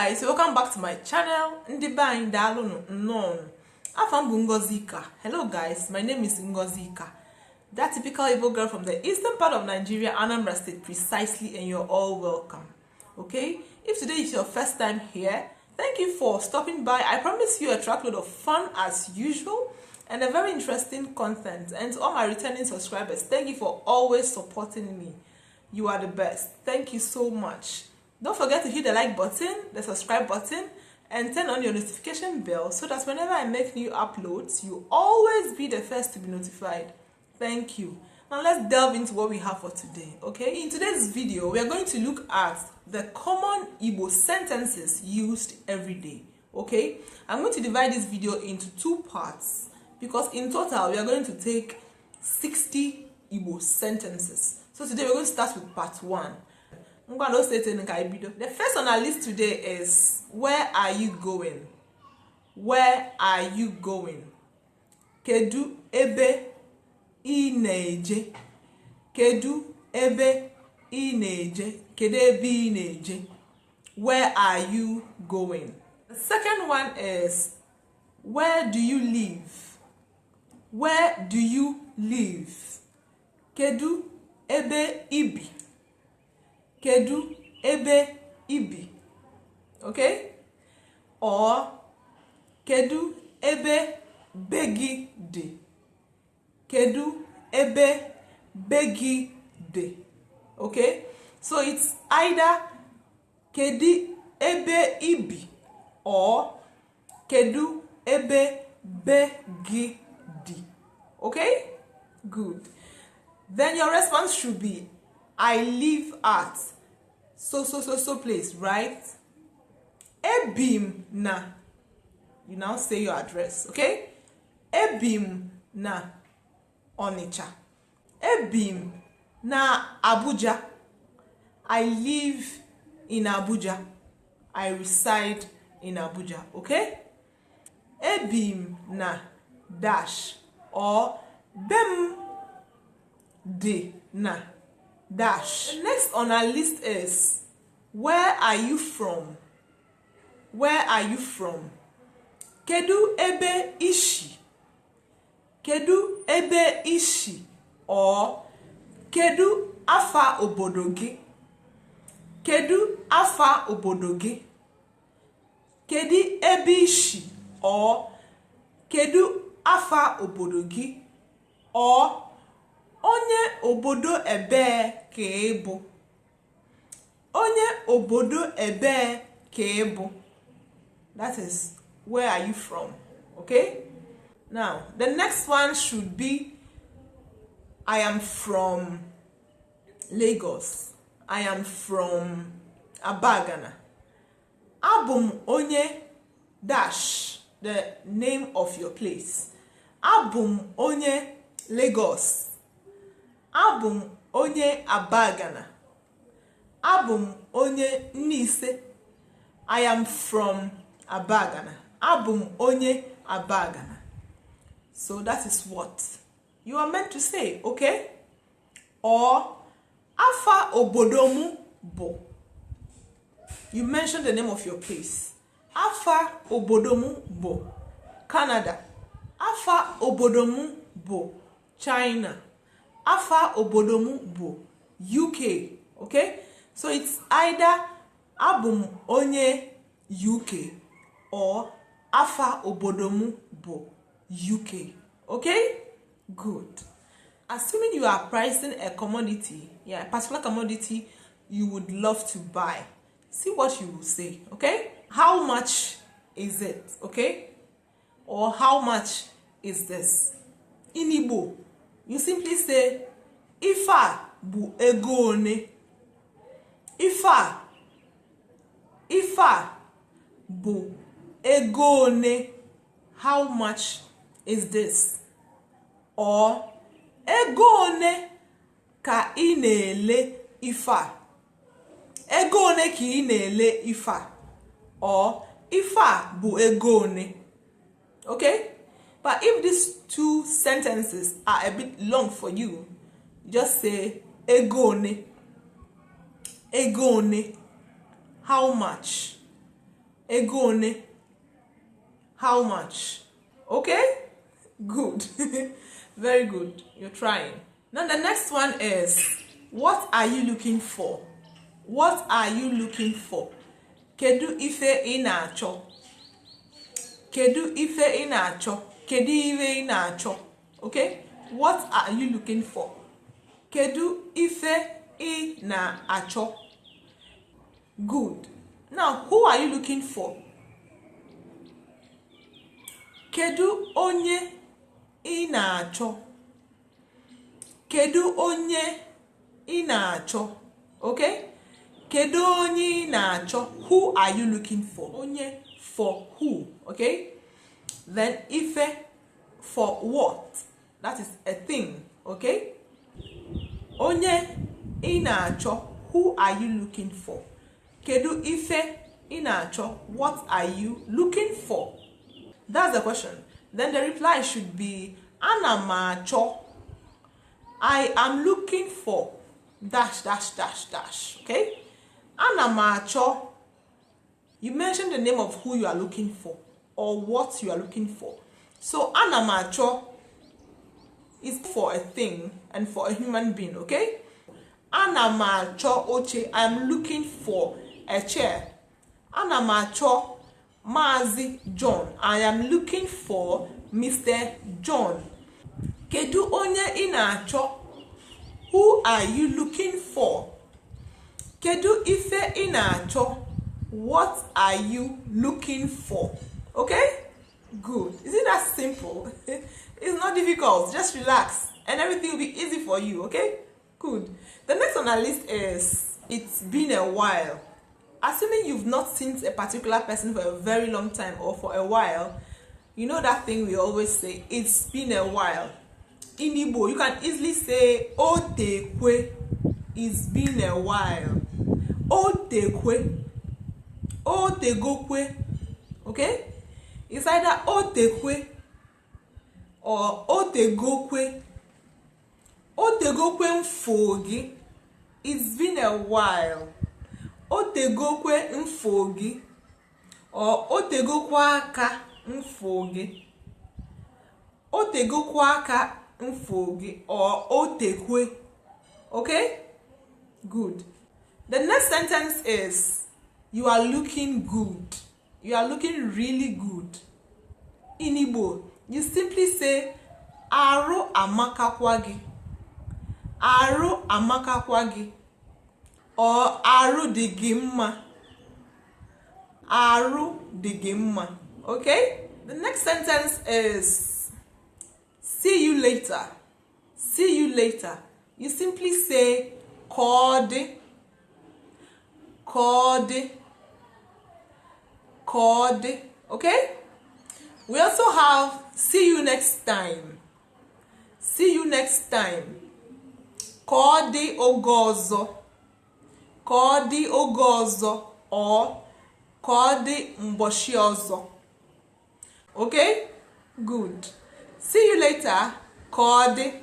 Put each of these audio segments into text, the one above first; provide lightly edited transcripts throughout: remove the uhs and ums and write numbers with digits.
guys, welcome back to my channel. Ndi ba indalo no. Afam Ngozika. Hello guys, my name is Ngozika. That typical Igbo girl from the eastern part of Nigeria, Anambra State precisely, and you're all welcome. Okay? If today is your first time here, thank you for stopping by. I promise you a truckload of fun as usual and a very interesting content. And to all my returning subscribers, thank you for always supporting me. You are the best. Thank you so much. Don't forget to hit the like button, the subscribe button, and turn on your notification bell so that whenever I make new uploads, you always be the first to be notified. Thank you. Now let's delve into what we have for today. Okay, in today's video, we are going to look at the common Igbo sentences used every day. Okay, I'm going to divide this video into two parts because in total, we are going to take 60 Igbo sentences. So today we're going to start with part 1. The first on our list today is, where are you going? Where are you going? Kedu ebe ineje? Kedu ebe ineje? Kedu ebe ineje? Where are you going? The second one is, where do you live? Where do you live? Kedu ebe ibi? Kedu ebe ibi? Okay? Or kedu ebe begi de? Kedu ebe begi de? Okay? So it's either kedu ebe ibi or kedu ebe begi di. Okay? Good. Then your response should be, I live at so place, right? Ebim na. You now say your address, okay? Ebim na Onitsha. Ebim na Abuja. I live in Abuja. I reside in Abuja, okay? Ebim na dash or bem de na dash. The next on our list is, where are you from? Where are you from? Kedu ebe ishi? Kedu ebe ishi? Or kedu afa obodo gi? Kedu afa obodo gi? Kedi ebe ishi? Or kedu afa obodo gi? Or onye obodo ebe ka ịbụ? Onye obodo ebe ka ịbụ? That is, where are you from? Okay? Now, the next one should be, I am from Lagos. I am from Abagana. Abum onye dash, the name of your place. Abum onye Lagos. Abum onye Abagana. Abum onye Nise. I am from Abagana. Abum onye Abagana. So that is what you are meant to say, okay? Or afa obodomu bo. You mention the name of your place. Afa obodomu bo, Canada. Afa obodomu bo, China. Afa obodomu bo, UK. Okay? So it's either abum onye UK or afa obodomu bo, UK. Okay? Good. Assuming you are pricing a commodity, a particular commodity you would love to buy, see what you will say. Okay? How much is it? Okay? Or how much is this? In Igbo, you simply say, Ifa bu ego one. Ifa bu ego one. How much is this? Or ego one ka ị na-ele ifa. Ego one ka ị na-ele ifa. Or ifa bu ego one. Okay? But if these two sentences are a bit long for you, just say ego one. Ego one. How much? ego one, how much? Okay, good. Very good, you're trying. Now the next one is, what are you looking for? What are you looking for? Kedu ife ị na-achọ? Kedu ife ị na-achọ? Kedu ife ị na-achọ? Okay, what are you looking for? Kedu ife ị na-achọ? Good. Now, who are you looking for? Kedu onye ị na-achọ? Kedu onye ị na-achọ? Okay? Kedu onye ị na-achọ? Who are you looking for? Onye for who? Okay? Then ife for what? That is a thing. Okay? Onye ị na-achọ. Who are you looking for? Kedu ife ị na-achọ. What are you looking for? That's the question. Then the reply should be, ana m achọ. I am looking for dash dash dash dash. Okay? Ana m achọ. You mention the name of who you are looking for or what you are looking for. So ana m achọ is for a thing and for a human being. Okay? Ana m achọ oche. I am looking for a chair. Ana m achọ Mazi John. I am looking for Mr. John. Kedu onye ị na-achọ? Who are you looking for? Kedu ife ị na-achọ? What are you looking for? Okay? Good. Is it that simple? It's not difficult. Just relax and everything will be easy for you. Okay? Good. The next on our list is, it's been a while. Assuming you've not seen a particular person for a very long time or for a while, you know that thing we always say, it's been a while. In Igbo, you can easily say, Otekwe, it's been a while. Otekwe, Otegokwe, okay? It's either Otekwe or Otegokwe. Otegokwe mfogi, it's been a while. Otegokwe mfogi or otegokwa aka mfogi. Otegokwa aka mfogi or otekwe. Okay? Good. The next sentence is, you are looking good. You are looking really good. In Igbo, you simply say, Aru Amaka kwagi. Aru Amaka kwagi. Or Aru the gimma. Aru the gimma. Okay? The next sentence is, see you later. See you later. You simply say kode. Kode. Kode. Okay? We also have see you next time. See you next time. Kode ogozo. Kodi ogozo or kodi mboshi ozo. Okay? Good. See you later. Kodi.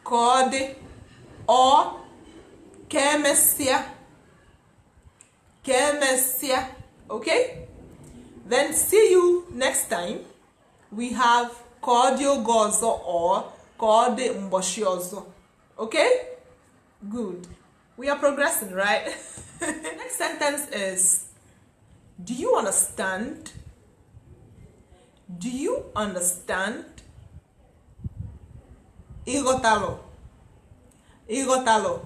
Kodi or kemesia. Kemesia. Okay? Then see you next time. We have kodi ogozo or kodi mboshi ozo. Okay? Good. We are progressing, right? Next sentence is, do you understand? Do you understand? Igotalo. Igotalo.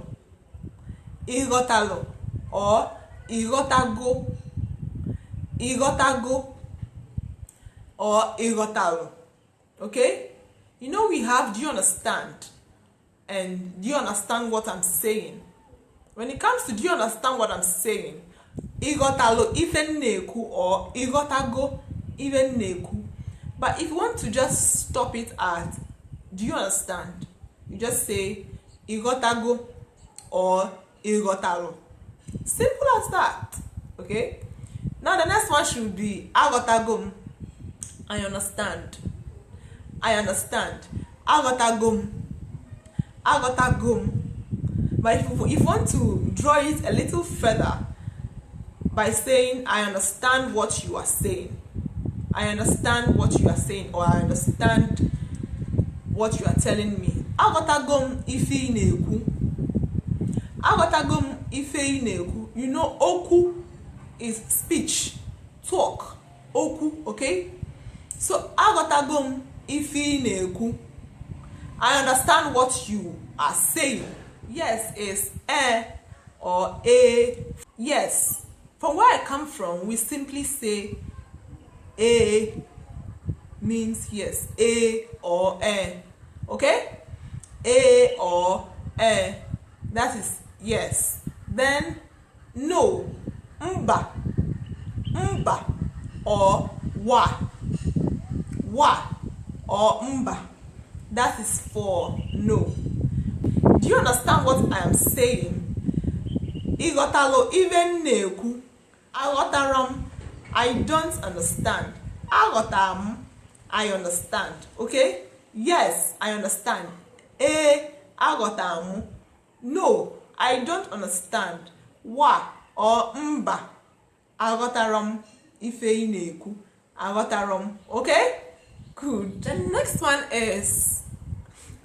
Igotalo. Or igotago. Igotago. Or igotalo. Okay? You know we have do you understand? And do you understand what I'm saying? When it comes to do you understand what I'm saying? Igotalo even neku or igotago even neku. But if you want to just stop it at do you understand? You just say igotago or igotalo. Simple as that. Okay? Now the next one should be agotagum. I understand. I understand. Agotagum. Agotagum. But if you want to draw it a little further, by saying, I understand what you are saying. I understand what you are saying, or I understand what you are telling me. Agotagom ife ị na-ekwu. Agotagom ife ị na-ekwu. You know, oku is speech, talk. Oku, okay? So agotagom ife ị na-ekwu. I understand what you are saying. Yes is or a. Yes. From where I come from, we simply say a means yes, a or a. Okay? A or a. That is yes. Then no, mba, mba or wa or mba. That is for no. Do you understand what I am saying? Igotalo even neku. Agotaram, I don't understand. Agotam, I understand. Okay? Yes, I understand. Agotam. No, I don't understand. Wa or mba. Agotaram ife neku. Agotaram. Okay? Good. The next one is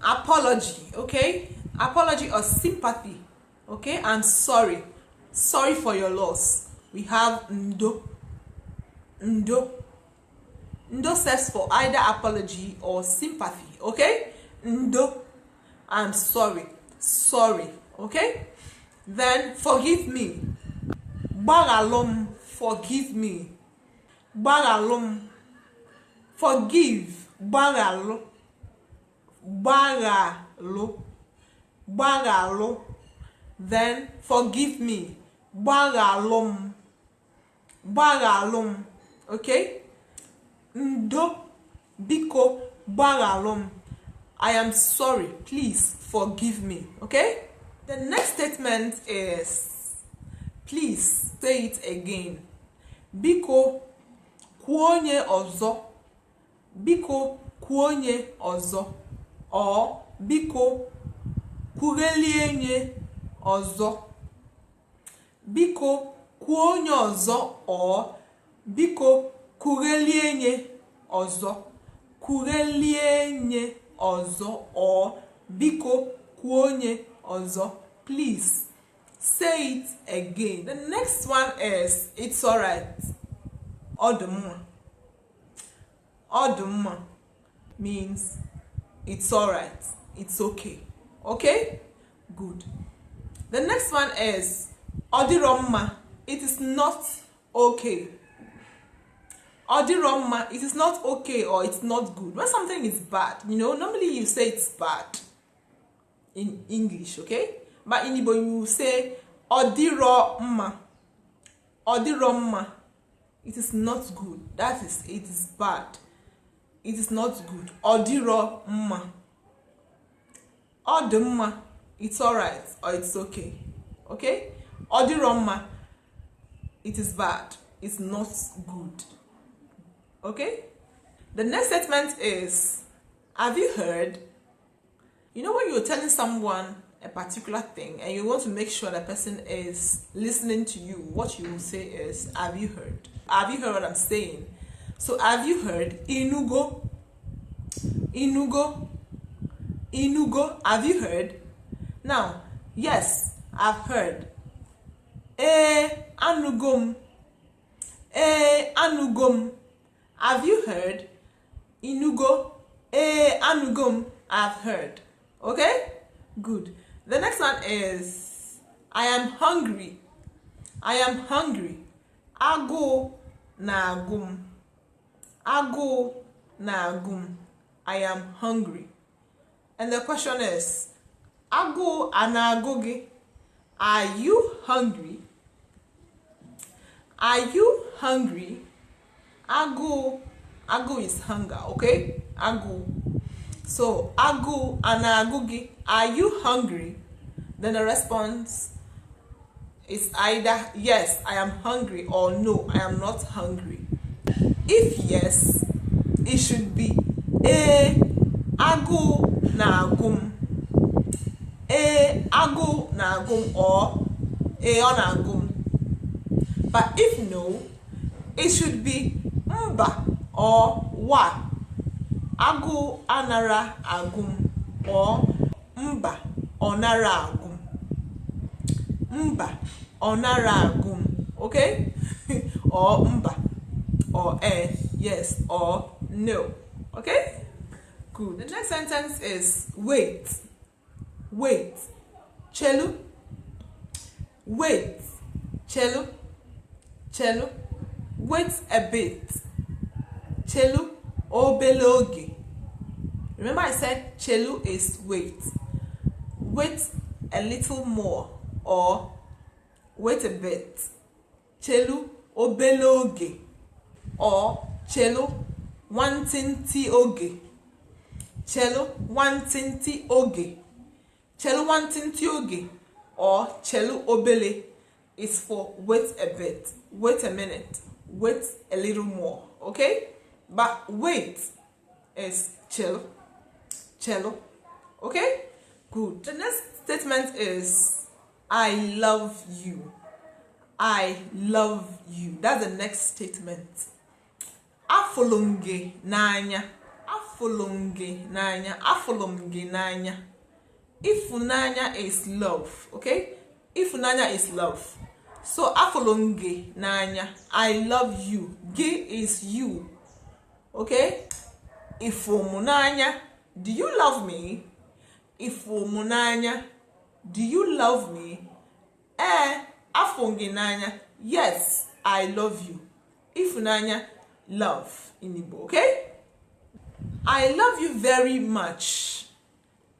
apology. Okay? Apology or sympathy. Okay? And sorry. Sorry for your loss. We have ndo. Ndo. Ndo says for either apology or sympathy. Okay? Ndo. I'm sorry. Sorry. Okay? Then forgive me. Gbaghalum. Forgive me. Gbaghalum. Forgive. Gbaghalu. Gbaghalu. Gbaghalu. Then forgive me. Gbaghalum. Gbaghalum. Okay? Ndo biko gbaghalum. I am sorry. Please forgive me. Okay? The next statement is, please say it again. Biko onye ozo. Biko onye ozo. Or biko kwugelienye ozo. Biko onye ozo or biko kwugelienye ozo. Kwugelienye ozo or biko onye ozo. Please say it again. The next one is, it's alright. Odumma. Odumma means it's alright. It's okay. Okay? Good. The next one is odiromma. It is not okay. Odiromma. It is not okay or it's not good. When something is bad, you know, normally you say it's bad in English, okay? But in Igbo you say odiromma. Odiromma. It is not good. That is, it is bad. It is not good. Odiromma. Odumma. It's alright or it's okay. Okay? Odiromma. It is bad. It's not good. Okay? The next statement is, have you heard? You know, when you're telling someone a particular thing and you want to make sure the person is listening to you, what you will say is, have you heard? Have you heard what I'm saying? So, have you heard? Inugo. Inugo. Inugo. Have you heard? Now, yes, I've heard. Anugum. Anugum. Have you heard? Inugo. Anugum. I've heard. Okay? Good. The next one is, I am hungry. I am hungry. Aguu na agum. Aguu na agum. I am hungry. And the question is, Aguu anagugi. Are you hungry? Are you hungry? Aguu. Aguu is hunger, okay? Aguu. So, Aguu anagugi. Are you hungry? Then the response is either yes, I am hungry, or no, I am not hungry. If yes, it should be Aguu na agum. Aguu na agum or ọ na agum. But if no, it should be mba or wa. Aguu anara agum, or mba onara agum. Mba onara agum. Okay? Or mba, or yes, or no. Okay? Good. The next sentence is wait. Wait. Chelu. Wait. Chelu. Chelu. Wait a bit. Chelu obeloge. Remember I said chelu is wait. Wait a little more or wait a bit. Chelu obeloge or chelu wantinti oge. Chelu wantinti oge. Chelu wantinti oge or chelu obele is for wait a bit, wait a minute, wait a little more, okay? But wait is chelu, chelu, okay? Good. The next statement is I love you. I love you. That's the next statement. Afulu n'anya. Afulu n'anya. Afulu n'anya. Ifunanya is love, okay? Ifunanya is love. So afulu n'anya. I love you. Ge is you, okay? Ifumunanya. Do you love me? Ifumunanya. Do you love me? Afunginanya. Yes, I love you. Ifunanya, love in Igbo, okay? I love you very much.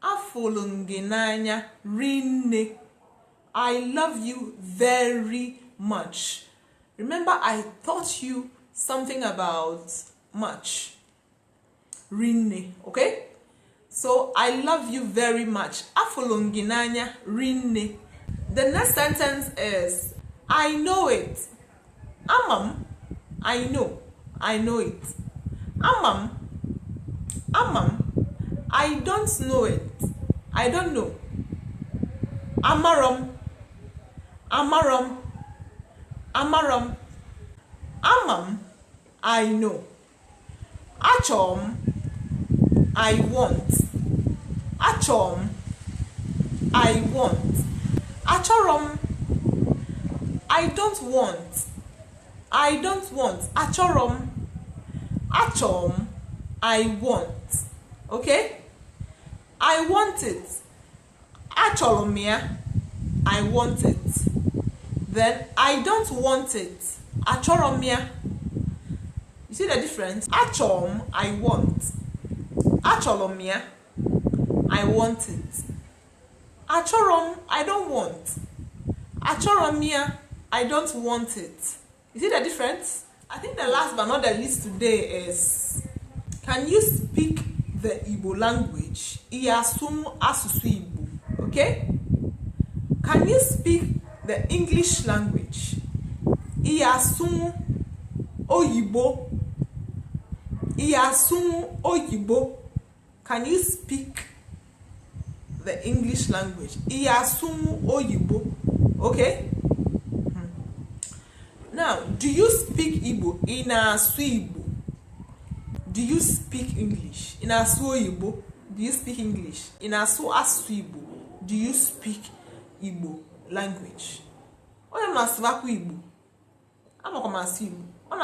Afulunginanya rinne. I love you very much. Remember, I taught you something about much. Rinne, okay? So, I love you very much. Afulunginanya rinne. The next sentence is, I know it. Amam, I know. I know it. Amam, amam, I don't know it. I don't know. Amaram, amaram, amaram. Amam, I know. Achom, I want. Achom, I want. Achorom, I don't want. I don't want. Achorom, achom, I want. Okay? I want it. Acholomia, I want it. Then I don't want it. Achoromia. You see the difference? Achom, I want. Acholomia, I want it. Achorom, I don't want. Achoromia, I don't want it. You see the difference? I think the last but not the least today is, can you speak the Igbo language? Iyasumu asusu Igbo. Okay? Can you speak the English language? Iyasumu oyibo. Iyasumu oyibo. Can you speak the English language? Iyasumu oyibo. Okay? Now, do you speak Igbo? Inasu Igbo. Do you speak English? Inasu Igbo. Do you speak English? Inasu asu Igbo. Do you speak Igbo language? Onye na-asụbakwa Igbo. Amakwa m asụ Igbo. Ọ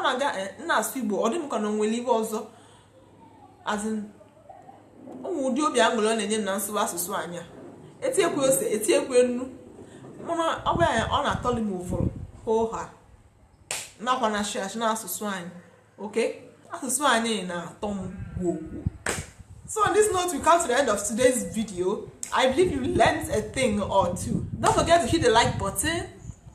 na-aga na-asụ Igbo. Ọ dị m ka na onwere ibe ọzọ. As in, ụmụ ụdị obi aṅụrị ọ na-enye m na nsụwa asụsụ Anya. Etiekwe ose, etiekwe nnu. Mama, ọ bụ ya ọ na-atọli m ụfụrụ. Hoha. Nakwa na shash na asụsụ anyị. Okay? Asụsụ anyị na-atọ m gwogwo. So on this note, we come to the end of today's video. I believe you learned a thing or two. Don't forget to hit the like button,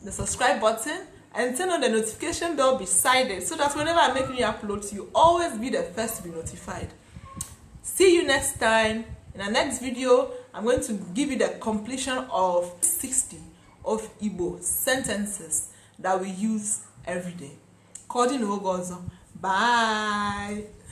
the subscribe button, and turn on the notification bell beside it so that whenever I make new uploads, you always be the first to be notified. See you next time. In the next video, I'm going to give you the completion of 60 of Igbo sentences that we use every day. Kedu. Bye.